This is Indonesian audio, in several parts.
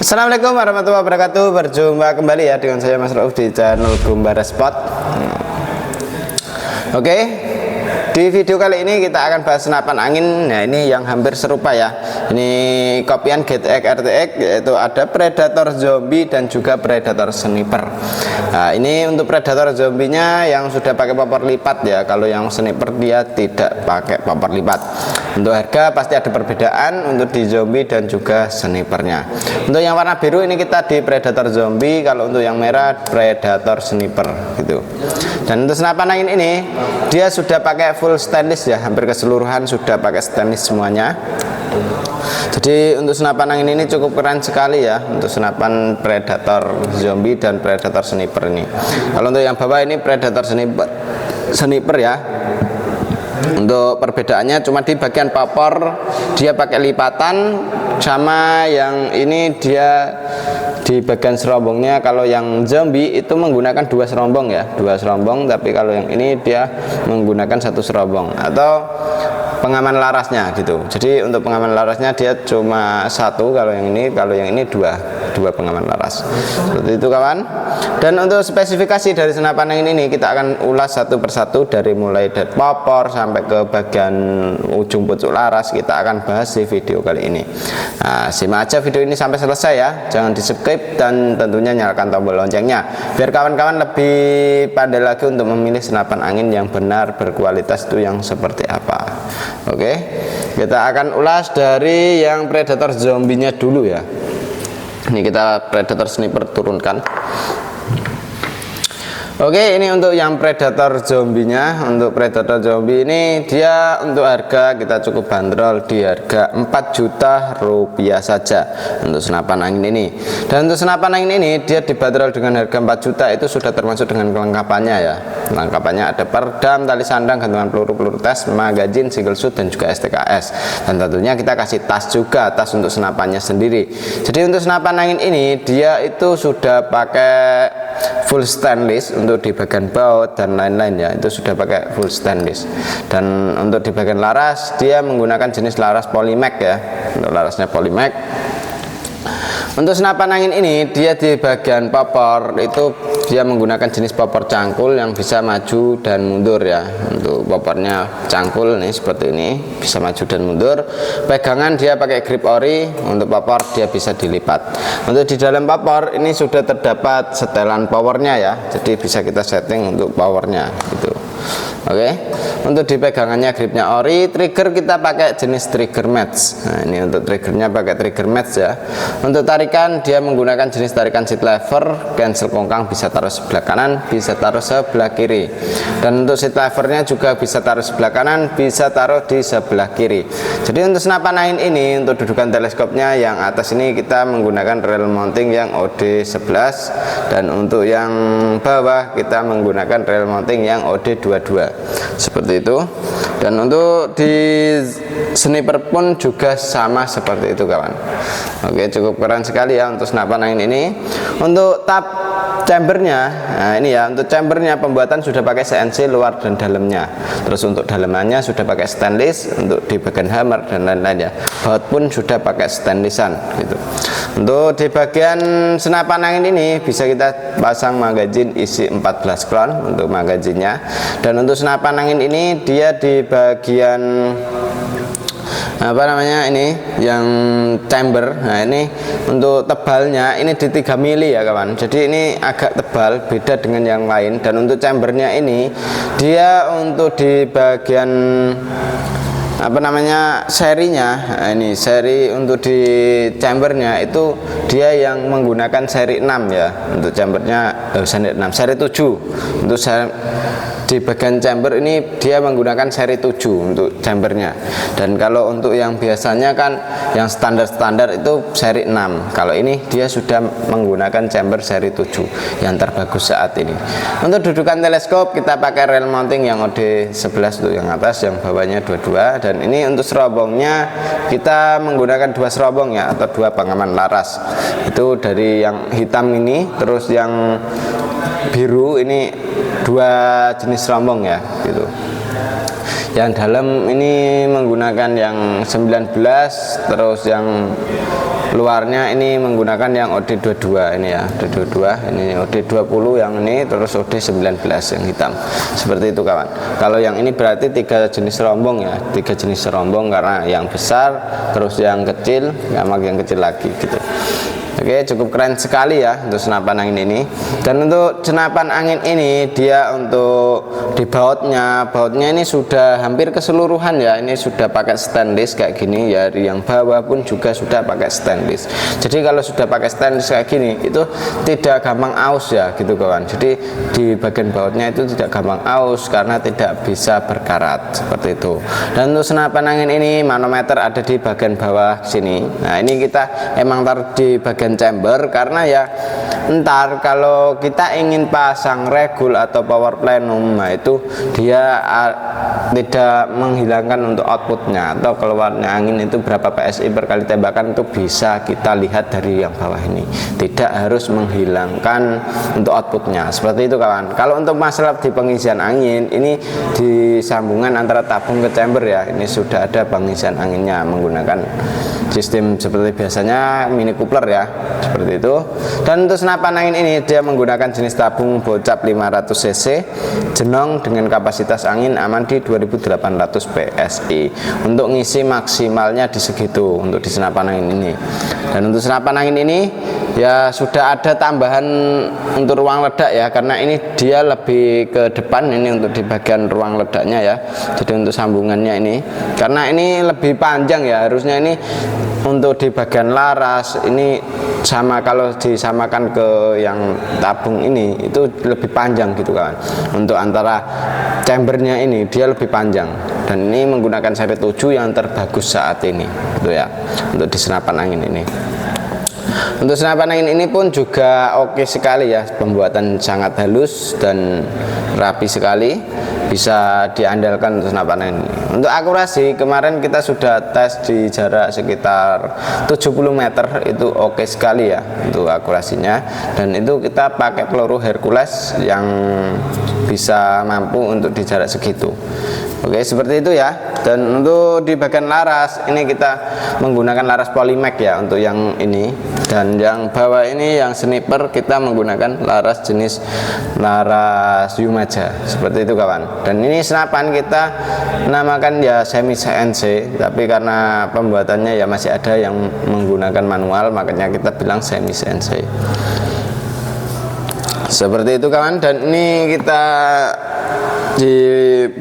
Assalamualaikum warahmatullahi wabarakatuh. Berjumpa kembali ya dengan saya Mas Rauf di channel Gumbara Spot. Oke, di video kali ini kita akan bahas senapan angin. Nah, ini yang hampir serupa ya. Ini kopian GTX RTX, yaitu ada Predator Zombie dan juga Predator Sniper. Nah, ini untuk Predator Zombinya yang sudah pakai popor lipat ya. Kalau yang Sniper dia tidak pakai popor lipat. Untuk harga pasti ada perbedaan untuk di zombie dan juga snipernya. Untuk yang warna biru ini kita di Predator Zombie, kalau untuk yang merah Predator Sniper gitu. Dan untuk senapan angin ini dia sudah pakai full stainless ya, hampir keseluruhan sudah pakai stainless semuanya. Jadi untuk senapan angin ini cukup keren sekali ya, untuk senapan Predator Zombie dan Predator Sniper ini. Kalau untuk yang bawah ini Predator Sniper ya. Untuk perbedaannya cuma di bagian popor dia pakai lipatan, sama yang ini dia di bagian serombongnya. Kalau yang zombie itu menggunakan dua serombong ya, dua serombong, tapi kalau yang ini dia menggunakan satu serombong atau pengaman larasnya gitu. Jadi untuk pengaman larasnya dia cuma satu, kalau yang ini dua pengaman laras. Seperti itu kawan. Dan untuk spesifikasi dari senapan angin ini kita akan ulas satu persatu, dari mulai dari popor sampai ke bagian ujung pucuk laras kita akan bahas di video kali ini. Nah, simak aja video ini sampai selesai ya, jangan di skip dan tentunya nyalakan tombol loncengnya biar kawan-kawan lebih pandai lagi untuk memilih senapan angin yang benar berkualitas itu yang seperti apa. Oke, kita akan ulas dari yang Predator Zombinya dulu ya. Ini kita Predator Sniper turunkan. Oke, ini untuk yang Predator Zombinya. Untuk Predator Zombie ini dia untuk harga kita cukup bandrol di harga 4 juta rupiah saja untuk senapan angin ini. Dan untuk senapan angin ini dia dibanderol dengan harga 4 juta, itu sudah termasuk dengan kelengkapannya ya. Kelengkapannya ada peredam, tali sandang, gantungan peluru tes, magazine, single shoot dan juga STKS. Dan tentunya kita kasih tas juga, tas untuk senapannya sendiri. Jadi untuk senapan angin ini dia itu sudah pakai full stainless untuk di bagian baut dan lain-lain ya, itu sudah pakai full stainless. Dan untuk di bagian laras dia menggunakan jenis laras Polymac ya, untuk larasnya Polymac. Untuk senapan angin ini dia di bagian popor itu dia menggunakan jenis popor cangkul yang bisa maju dan mundur ya. Untuk popornya cangkul nih seperti ini, bisa maju dan mundur. Pegangan dia pakai grip ori, untuk popor dia bisa dilipat. Untuk di dalam popor ini sudah terdapat setelan powernya ya, jadi bisa kita setting untuk powernya gitu. Oke, untuk di pegangannya gripnya ori, trigger kita pakai jenis trigger match. Nah, ini untuk triggernya pakai trigger match ya. Untuk tarikan dia menggunakan jenis tarikan seat lever, cancel kongkang bisa taruh sebelah kanan, bisa taruh sebelah kiri. Dan untuk seat levernya juga bisa taruh sebelah kanan, bisa taruh di sebelah kiri. Jadi untuk senapan angin ini untuk dudukan teleskopnya yang atas ini kita menggunakan rail mounting yang OD11, dan untuk yang bawah kita menggunakan rail mounting yang OD22. Seperti itu. Dan untuk di sniper pun juga sama seperti itu kawan. Oke, cukup keren sekali ya untuk senapan angin ini. Untuk tab chambernya, nah ini ya, untuk chambernya pembuatan sudah pakai CNC luar dan dalamnya. Terus untuk dalamannya sudah pakai stainless, untuk di bagian hammer dan lain-lain ya. Baut pun sudah pakai stainlessan gitu. Untuk di bagian senapan angin ini bisa kita pasang magazine isi 14 round untuk magazinnya. Dan untuk senapan angin ini dia di bagian apa namanya ini yang chamber. Nah ini untuk tebalnya ini di 3 mili ya kawan, jadi ini agak tebal beda dengan yang lain. Dan untuk chambernya ini dia untuk di bagian apa namanya serinya, nah ini seri untuk di chambernya itu dia yang menggunakan seri 6 ya. Untuk chambernya seri 6, seri 7 untuk di bagian chamber ini dia menggunakan seri 7 untuk chambernya. Dan kalau untuk yang biasanya kan yang standar-standar itu seri 6, kalau ini dia sudah menggunakan chamber seri 7 yang terbagus saat ini. Untuk dudukan teleskop kita pakai rail mounting yang OD11 untuk yang atas, yang bawahnya 22. Dan ini untuk serombongnya kita menggunakan 2 serombong ya, atau 2 pengaman laras. Itu dari yang hitam ini, terus yang biru ini 2 jenis serombong ya gitu. Yang dalam ini menggunakan yang 19, terus yang luarnya ini menggunakan yang OD22 ini ya, OD22 ini, OD20 yang ini, terus OD19 yang hitam. Seperti itu kawan. Kalau yang ini berarti 3 jenis rombong ya, 3 jenis rombong karena yang besar, terus yang kecil, sama yang kecil lagi gitu. Oke, cukup keren sekali ya untuk senapan angin ini. Dan untuk senapan angin ini dia untuk di bautnya ini sudah hampir keseluruhan ya. Ini sudah pakai stainless kayak gini ya. Yang bawah pun juga sudah pakai stainless. Jadi kalau sudah pakai stainless kayak gini itu tidak gampang aus ya gitu kawan. Jadi di bagian bautnya itu tidak gampang aus karena tidak bisa berkarat seperti itu. Dan untuk senapan angin ini manometer ada di bagian bawah sini. Nah, ini kita emang taruh di bagian chamber karena ya entar kalau kita ingin pasang regul atau power plenum, nah itu dia tidak menghilangkan untuk outputnya atau keluarnya angin itu berapa PSI per kali tembakan itu bisa kita lihat dari yang bawah ini, tidak harus menghilangkan untuk outputnya seperti itu kawan. Kalau untuk masalah di pengisian angin ini di sambungan antara tabung ke chamber ya, ini sudah ada pengisian anginnya menggunakan sistem seperti biasanya mini coupler ya, seperti itu. Dan untuk senapan angin ini dia menggunakan jenis tabung bocap 500 cc jenong dengan kapasitas angin aman di 2800 PSI. Untuk ngisi maksimalnya di segitu untuk di senapan angin ini. Dan untuk senapan angin ini ya sudah ada tambahan untuk ruang ledak ya, karena ini dia lebih ke depan ini untuk di bagian ruang ledaknya ya. Jadi untuk sambungannya ini karena ini lebih panjang ya, harusnya ini untuk di bagian laras ini sama, kalau disamakan ke yang tabung ini itu lebih panjang gitu kan. Untuk antara chambernya ini dia lebih panjang dan ini menggunakan seri 7 yang terbagus saat ini gitu ya untuk di senapan angin ini. Untuk senapan angin ini pun juga oke sekali ya, pembuatan sangat halus dan rapi sekali, bisa diandalkan untuk senapan angin ini. Untuk akurasi kemarin kita sudah tes di jarak sekitar 70 meter, itu oke sekali ya untuk akurasinya, dan itu kita pakai peluru Hercules yang bisa mampu untuk di jarak segitu. Oke, seperti itu ya. Dan untuk di bagian laras ini kita menggunakan laras Polymac ya untuk yang ini, dan yang bawah ini yang sniper kita menggunakan laras jenis laras Yumaja seperti itu kawan. Dan ini senapan kita namakan ya semi CNC, tapi karena pembuatannya ya masih ada yang menggunakan manual, makanya kita bilang semi CNC seperti itu kawan. Dan ini kita di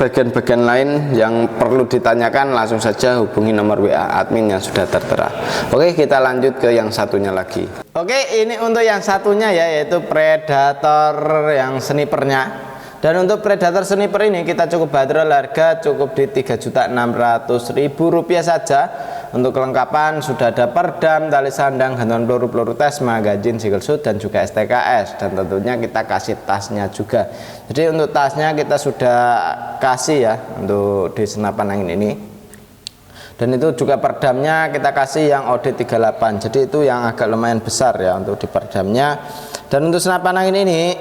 bagian-bagian lain yang perlu ditanyakan langsung saja hubungi nomor WA admin yang sudah tertera. Oke, kita lanjut ke yang satunya lagi. Oke, ini untuk yang satunya ya, yaitu Predator yang snipernya. Dan untuk Predator sniper ini kita cukup bandrol, harga cukup di Rp3.600.000 saja. Untuk kelengkapan sudah ada perdam, tali sandang, gantungan peluru tes, magazin, single shoot, dan juga STKS. Dan tentunya kita kasih tasnya juga. Jadi untuk tasnya kita sudah kasih ya untuk di senapan angin ini. Dan itu juga perdamnya kita kasih yang OD38. Jadi itu yang agak lumayan besar ya untuk di perdamnya. Dan untuk senapan angin ini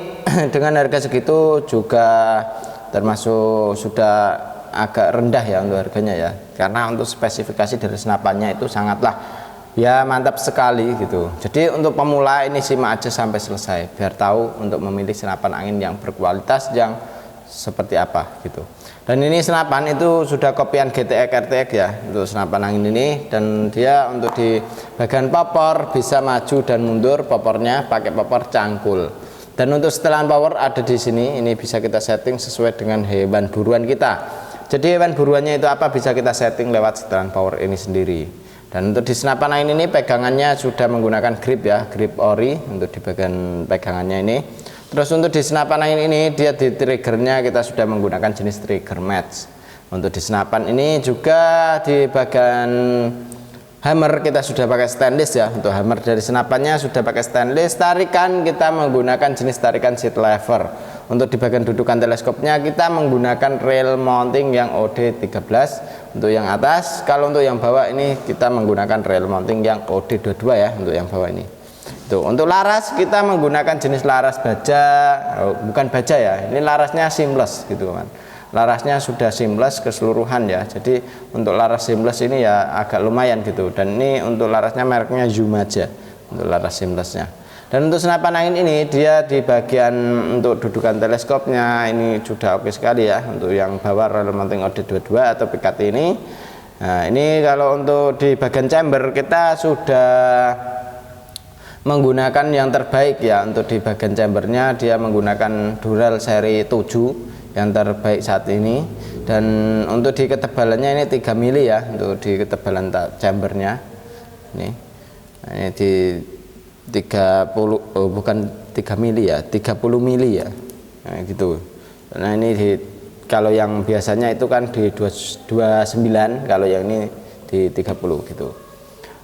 dengan harga segitu juga termasuk sudah agak rendah ya untuk harganya ya, karena untuk spesifikasi dari senapannya itu sangatlah ya mantap sekali gitu. Jadi untuk pemula ini simak aja sampai selesai biar tahu untuk memilih senapan angin yang berkualitas yang seperti apa gitu. Dan ini senapan itu sudah kopian GTX RTX ya untuk senapan angin ini, dan dia untuk di bagian popor bisa maju dan mundur, popornya pakai popor cangkul. Dan untuk setelan power ada di sini, ini bisa kita setting sesuai dengan hewan buruan kita. Jadi hewan buruannya itu apa bisa kita setting lewat setelan power ini sendiri. Dan untuk di senapan angin ini pegangannya sudah menggunakan grip ya, grip ori untuk di bagian pegangannya ini. Terus untuk di senapan angin ini dia di triggernya kita sudah menggunakan jenis trigger match. Untuk di senapan ini juga di bagian hammer kita sudah pakai stainless ya. Untuk hammer dari senapannya sudah pakai stainless. Tarikan kita menggunakan jenis tarikan seat lever. Untuk di bagian dudukan teleskopnya kita menggunakan rail mounting yang OD13 untuk yang atas. Kalau untuk yang bawah ini kita menggunakan rail mounting yang OD22 ya untuk yang bawah ini. Tuh, untuk laras kita menggunakan jenis laras baja, bukan baja ya. Ini larasnya seamless gitu kan. larasnya sudah seamless keseluruhan ya. Jadi untuk laras seamless ini ya agak lumayan gitu, dan ini untuk larasnya mereknya Zoom aja untuk laras seamlessnya. Dan untuk senapan angin ini dia di bagian untuk dudukan teleskopnya ini sudah oke sekali ya, untuk yang bawah rel mounting OD22 atau PKT ini. Nah ini kalau untuk di bagian chamber kita sudah menggunakan yang terbaik ya. Untuk di bagian chambernya dia menggunakan Dural seri 7 yang terbaik saat ini, dan untuk di ketebalannya ini 3 mili ya, untuk di ketebalan chambernya ini. Nah, ini di 30 bukan 3 mili ya, 30 mili ya, nah gitu. Nah ini di, kalau yang biasanya itu kan di 29, kalau yang ini di 30 gitu.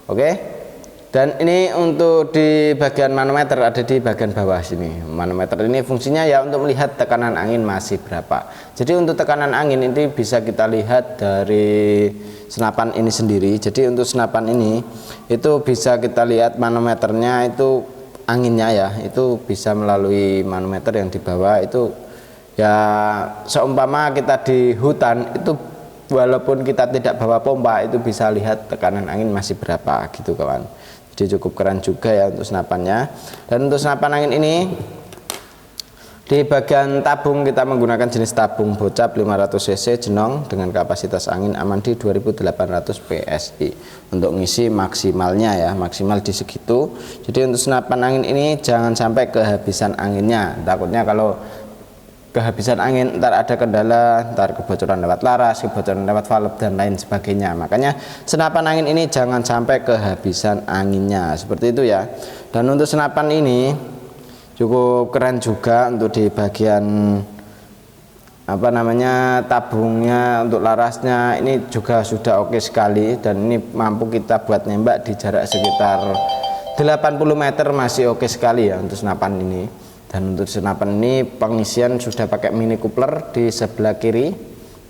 Oke. Dan ini untuk di bagian manometer ada di bagian bawah sini. Manometer ini fungsinya ya untuk melihat tekanan angin masih berapa. Jadi untuk tekanan angin ini bisa kita lihat dari senapan ini sendiri. Jadi untuk senapan ini itu bisa kita lihat manometernya itu anginnya ya, itu bisa melalui manometer yang di bawah itu ya. Seumpama kita di hutan itu walaupun kita tidak bawa pompa itu bisa lihat tekanan angin masih berapa gitu kawan. Jadi cukup keren juga ya untuk senapannya. Dan untuk senapan angin ini di bagian tabung kita menggunakan jenis tabung bocap 500 cc jenong dengan kapasitas angin aman di 2800 PSI untuk ngisi maksimalnya ya, maksimal di segitu. Jadi untuk senapan angin ini jangan sampai kehabisan anginnya, takutnya kalau kehabisan angin ntar ada kendala, ntar kebocoran lewat laras, kebocoran lewat valve dan lain sebagainya. Makanya senapan angin ini jangan sampai kehabisan anginnya, seperti itu ya. Dan untuk senapan ini cukup keren juga untuk di bagian apa namanya tabungnya, untuk larasnya ini juga sudah oke sekali, dan ini mampu kita buat nembak di jarak sekitar 80 meter masih oke sekali ya untuk senapan ini. Dan untuk senapan ini pengisian sudah pakai mini coupler di sebelah kiri.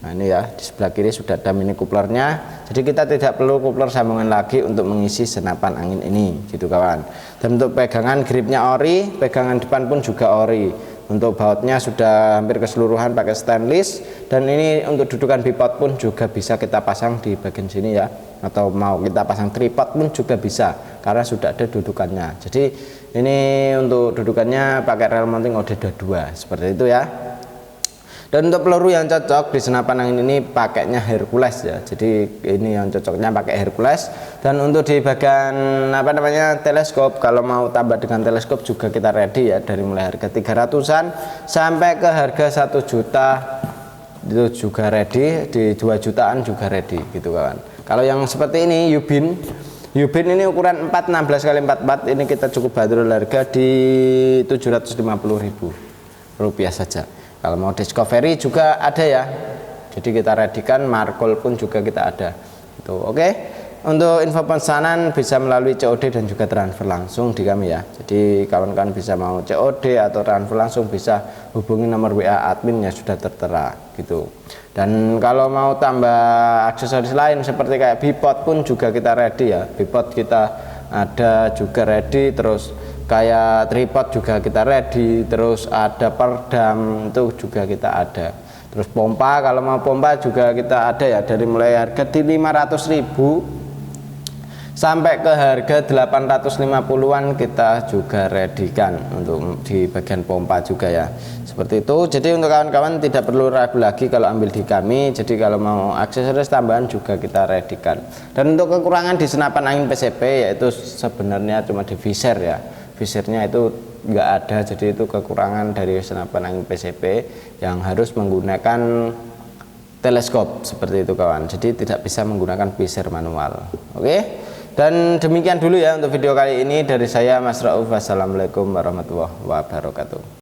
Nah ini ya, di sebelah kiri sudah ada mini couplernya, jadi kita tidak perlu coupler sambungan lagi untuk mengisi senapan angin ini gitu kawan. Dan untuk pegangan gripnya ori, pegangan depan pun juga ori. Untuk bautnya sudah hampir keseluruhan pakai stainless, dan ini untuk dudukan bipod pun juga bisa kita pasang di bagian sini ya, atau mau kita pasang tripod pun juga bisa karena sudah ada dudukannya. Jadi ini untuk dudukannya pakai rel mounting OD22 seperti itu ya. Dan untuk peluru yang cocok di senapan angin ini pakainya Hercules ya. Jadi ini yang cocoknya pakai Hercules. Dan untuk di bagian apa namanya teleskop, kalau mau tambah dengan teleskop juga kita ready ya, dari mulai harga 300-an sampai ke harga 1 juta itu juga ready, di 2 jutaan juga ready gitu kawan. Kalau yang seperti ini Yubin ini ukuran 416 x 44, ini kita cukup bandrol harga di Rp750.000 saja. Kalau mau Discovery juga ada ya, jadi kita readykan, markol pun juga kita ada itu. Oke. Untuk info pesanan bisa melalui COD dan juga transfer langsung di kami ya. Jadi kawan-kawan bisa mau COD atau transfer langsung bisa hubungi nomor WA admin yang sudah tertera gitu. Dan kalau mau tambah aksesoris lain seperti kayak bipod pun juga kita ready ya. Bipod kita ada juga ready, terus kayak tripod juga kita ready, terus ada perdam itu juga kita ada. Terus pompa, kalau mau pompa juga kita ada ya, dari mulai harga di 500.000 sampai ke harga 850-an kita juga readykan untuk di bagian pompa juga ya, seperti itu. Jadi untuk kawan-kawan tidak perlu ragu lagi kalau ambil di kami. Jadi kalau mau aksesoris tambahan juga kita readykan. Dan untuk kekurangan di senapan angin PCP yaitu sebenarnya cuma di visor ya, visornya itu nggak ada. Jadi itu kekurangan dari senapan angin PCP yang harus menggunakan teleskop seperti itu kawan. Jadi tidak bisa menggunakan visor manual. Oke. Dan demikian dulu ya untuk video kali ini dari saya Mas Rauf. Wassalamualaikum warahmatullahi wabarakatuh.